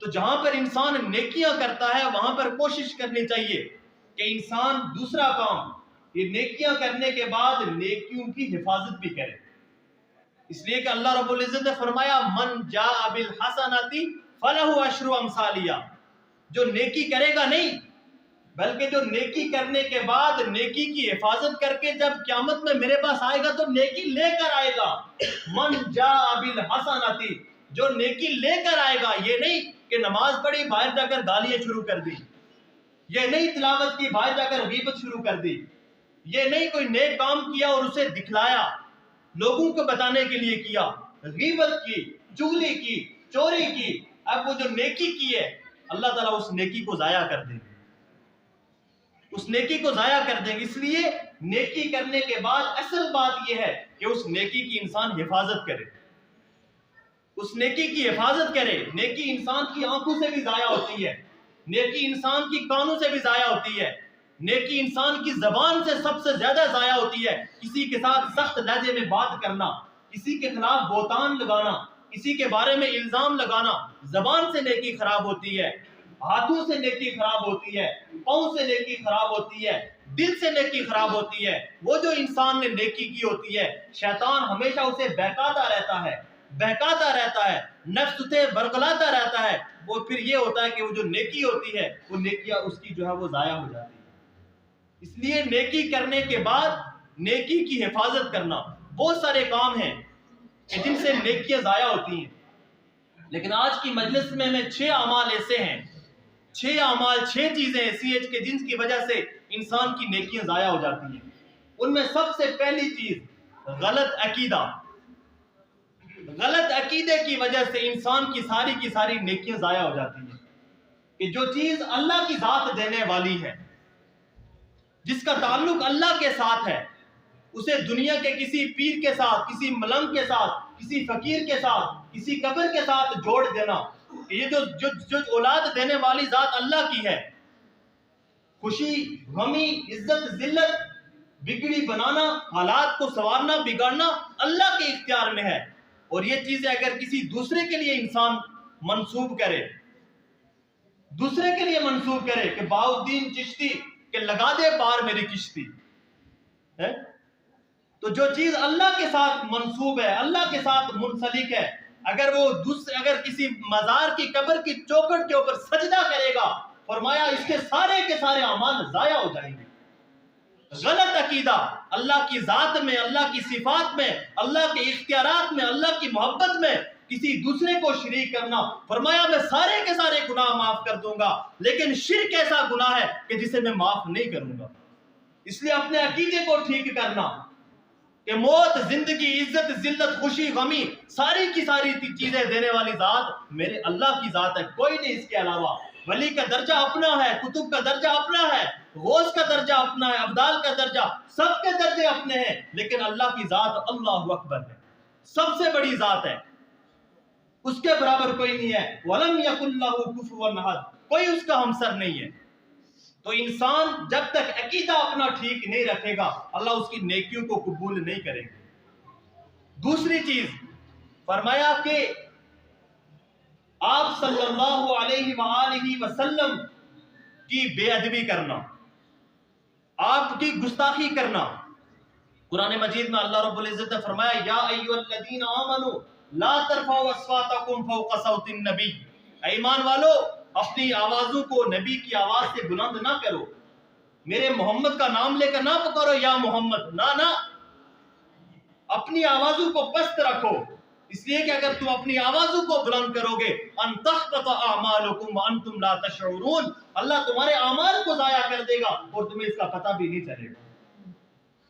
تو جہاں پر انسان نیکیاں کرتا ہے وہاں پر کوشش کرنی چاہیے کہ انسان دوسرا کام یہ نیکیاں کرنے کے بعد نیکیوں کی حفاظت بھی کرے. اس لیے کہ اللہ رب العزت نے فرمایا من جاء بالحسنۃ فلہ عشر امثالہا، جو نیکی کرے گا نہیں بلکہ جو نیکی کرنے کے بعد نیکی کی حفاظت کر کے جب قیامت میں میرے پاس آئے گا تو نیکی لے کر آئے گا. من جاء بالحسنۃ، جو نیکی لے کر آئے گا، یہ نہیں کہ نماز پڑھی باہر جا کر گالیاں شروع کر دی، یہ نہیں تلاوت کی باہر جا کر غیبت شروع کر دی، یہ نہیں کوئی نیک کام کیا اور اسے دکھلایا، لوگوں کو بتانے کے لیے کیا، غیبت کی، چغلی کی، چوری کی. اب وہ جو نیکی کی ہے اللہ تعالیٰ اس نیکی کو ضائع کر دیں گے، اس نیکی کو ضائع کر دیں گے. اس لیے نیکی کرنے کے بعد اصل بات یہ ہے کہ اس نیکی کی انسان حفاظت کرے، اس نیکی کی حفاظت کرے. نیکی انسان کی آنکھوں سے بھی ضائع ہوتی ہے، نیکی انسان کی کانوں سے بھی ضائع ہوتی ہے، نیکی انسان کی زبان سے سب سے زیادہ ضائع ہوتی ہے. کسی کے ساتھ سخت لہجے میں بات کرنا، کسی کے خلاف بہتان لگانا، کسی کے بارے میں الزام لگانا، زبان سے نیکی خراب ہوتی ہے، ہاتھوں سے نیکی خراب ہوتی ہے، پاؤں سے نیکی خراب ہوتی ہے، دل سے نیکی خراب ہوتی ہے. وہ جو انسان نے نیکی کی ہوتی ہے شیطان ہمیشہ اسے بہکاتا رہتا ہے، بہکاتا رہتا ہے، نفس اسے برگلاتا رہتا ہے. وہ پھر یہ ہوتا ہے کہ وہ جو نیکی ہوتی ہے وہ نیکیاں اس کی جو ہے وہ ضائع ہو جاتی ہے. اس لیے نیکی کرنے کے بعد نیکی کی حفاظت کرنا. بہت سارے کام ہیں کہ جن سے نیکیاں ضائع ہوتی ہیں، لیکن آج کی مجلس میں ہمیں 6 اعمال ایسے ہیں، 6 اعمال، 6 چیزیں ایسی ہیں کہ جن کی وجہ سے انسان کی نیکیاں ضائع ہو جاتی ہیں. ان میں سب سے پہلی چیز غلط عقیدہ. غلط عقیدے کی وجہ سے انسان کی ساری نیکیاں ضائع ہو جاتی ہیں. کہ جو چیز اللہ کی ذات دینے والی ہے، جس کا تعلق اللہ کے ساتھ ہے، اسے دنیا کے کسی پیر کے ساتھ، کسی ملنگ کے ساتھ، کسی فقیر کے ساتھ، کسی قبر کے ساتھ جوڑ دینا. یہ جو اولاد دینے والی ذات اللہ کی ہے، خوشی، غمی، عزت، ذلت، بگڑی بنانا، حالات کو سنوارنا، بگاڑنا اللہ کے اختیار میں ہے. اور یہ چیزیں اگر کسی دوسرے کے لیے انسان منسوب کرے، دوسرے کے لیے منسوب کرے کہ بہاؤالدین چشتی کہ لگا دے پار میری کشتی، تو جو چیز اللہ کے ساتھ منسوب ہے، اللہ کے ساتھ منسلک ہے، اگر کسی مزار کی قبر کی چوکھٹ کے اوپر سجدہ کرے گا، فرمایا اس کے سارے اعمال ضائع ہو جائیں گے. غلط عقیدہ اللہ کی ذات میں، اللہ کی صفات میں، اللہ کے اختیارات میں، اللہ کی محبت میں کسی دوسرے کو شریک کرنا. فرمایا میں سارے گناہ معاف کر دوں گا، لیکن شرک ایسا گناہ ہے کہ جسے میں معاف نہیں کروں گا. اس لیے اپنے عقیدے کو ٹھیک کرنا کہ موت، زندگی، عزت، ذلت، خوشی، غمی، ساری کی ساری چیزیں دینے والی ذات میرے اللہ کی ذات ہے، کوئی نہیں اس کے علاوہ. ولی کا درجہ اپنا ہے، کتب کا درجہ اپنا ہے، غوث کا درجہ اپنا ہے، ابدال کا درجہ، سب کے درجے اپنے ہیں، لیکن اللہ کی ذات اللہ اکبر ہے، سب سے بڑی ذات ہے، اس کے برابر کوئی نہیں ہے. وَلَمْ يَكُنْ لَهُ كُفُوًا أَحَدٌ، کوئی اس کا ہمسر نہیں ہے. تو انسان جب تک عقیدہ اپنا ٹھیک نہیں رکھے گا اللہ اس کی نیکیوں کو قبول نہیں کرے گا. دوسری چیز فرمایا کہ آپ صلی اللہ علیہ وآلہ وسلم کی بے ادبی کرنا، آپ کی گستاخی کرنا. قرآن مجید میں اللہ رب العزت نے فرمایا یا ایھا الذین آمنوا لا ترفعوا اصواتکم فوق صوت النبی، ایمان والو اپنی آوازوں کو نبی کی آواز سے بلند نہ کرو، میرے محمد کا نام لے کر نہ پکارو یا محمد، نہ اپنی آوازوں کو پست رکھو. اس لیے کہ اگر تم اپنی آوازوں کو بلند کرو گے ان تحبط اعمالکم وانتم لا تشعرون، اللہ تمہارے اعمال کو ضائع کر دے گا اور تمہیں اس کا پتہ بھی نہیں چلے گا.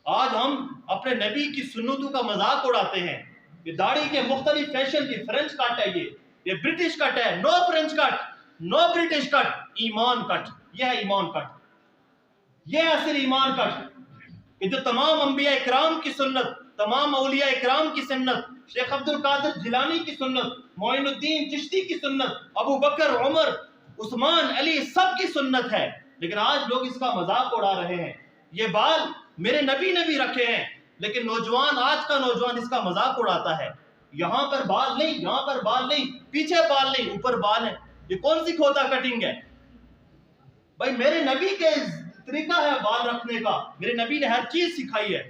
آج ہم اپنے نبی کی سنتوں کا مذاق اڑاتے ہیں. یہ داڑھی کے مختلف فیشن کی، فرنچ کٹ ہے، یہ برٹش کٹ ہے، نو فرنچ کٹ، نو برٹش کٹ، ایمان کٹ، یہ ہے ایمان کٹ، یہ ہے اصل ایمان کٹ کہ جو تمام انبیاء اکرام کی سنت، تمام اولیاء اکرام کی سنت، شیخ عبد القادر جیلانی کی سنت، معین الدین چشتی کی سنت، ابو بکر، عمر، عثمان، علی، سب کی سنت ہے. لیکن آج لوگ اس کا مذاق اڑا رہے ہیں. یہ بال میرے نبی نے بھی رکھے ہیں، لیکن نوجوان، آج کا نوجوان اس کا مذاق اڑاتا ہے. یہاں پر بال نہیں، یہاں پر بال نہیں، پیچھے بال نہیں، اوپر بال ہے. یہ کون سی کھوتا کٹنگ ہے؟ بھائی میرے نبی کے طریقہ ہے بال رکھنے کا، میرے نبی نے ہر چیز سکھائی ہے.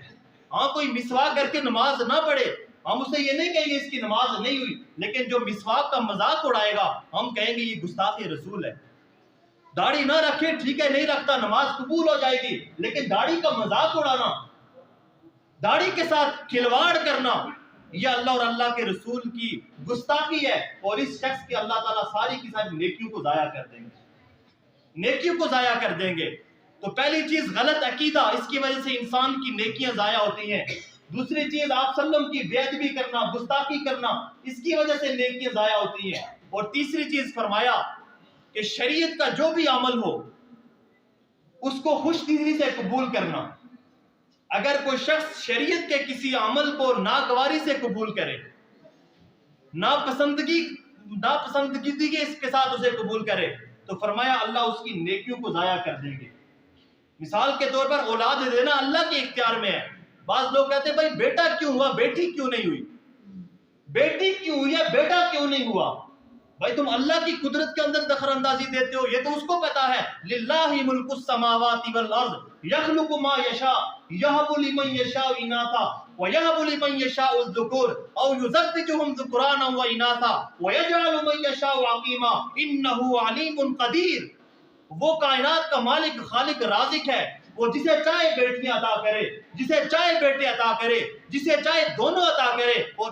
ہاں کوئی مسواک کر کے نماز نہ پڑھے، ہم اسے یہ نہیں کہیں گے اس کی نماز نہیں ہوئی، لیکن جو مسواک کا مذاق اڑائے گا ہم کہیں گے یہ گستاخ رسول ہے. داڑھی نہ رکھے ٹھیک ہے، نہیں رکھتا نماز قبول ہو جائے گی، لیکن داڑھی کا مذاق اڑانا، داڑھی کے ساتھ کھلواڑ کرنا، یہ اللہ اور اللہ کے رسول کی گستاخی ہے، اور اس شخص کے اللہ تعالیٰ ساری کی ساری نیکیوں کو ضائع کر دیں گے، نیکیوں کو ضائع کر دیں گے. تو پہلی چیز غلط عقیدہ، اس کی وجہ سے انسان کی نیکیاں ضائع ہوتی ہیں. دوسری چیز آپ صلی اللہ علیہ وسلم کی بے ادبی کرنا، گستاخی کرنا، اس کی وجہ سے نیکیاں ضائع ہوتی ہیں. اور تیسری چیز فرمایا کہ شریعت کا جو بھی عمل ہو اس کو خوش دلی سے قبول کرنا. اگر کوئی شخص شریعت کے کسی عمل کو ناگواری سے قبول کرے، ناپسندگی اس کے ساتھ اسے قبول کرے، تو فرمایا اللہ اس کی نیکیوں کو ضائع کر دیں گے. مثال کے طور پر اولاد دینا اللہ کے اختیار میں ہے. بعض لوگ کہتے ہیں بھائی بیٹا کیوں ہوا، بیٹی کیوں نہیں ہوئی، بیٹی کیوں ہوئی ہے، بیٹا کیوں نہیں ہوا؟ بھائی تم اللہ کی قدرت کے اندر دخل اندازی دیتے ہو، یہ تو اس کو پتا ہے. للہ ملک السماوات والارض یخلق ما یشاء یہب لمن یشاء اناثا ویہب لمن یشاء الذکور او یزوجہم ذکرانا واناثا ویجعل من یشاء عقیما انہ علیم قدیر. وہ کائنات کا مالک خالق رازق ہے، وہ جسے چاہے بیٹیاں عطا کرے، جسے چاہے بیٹے عطا کرے، جسے چاہے دونوں عطا کرے. اور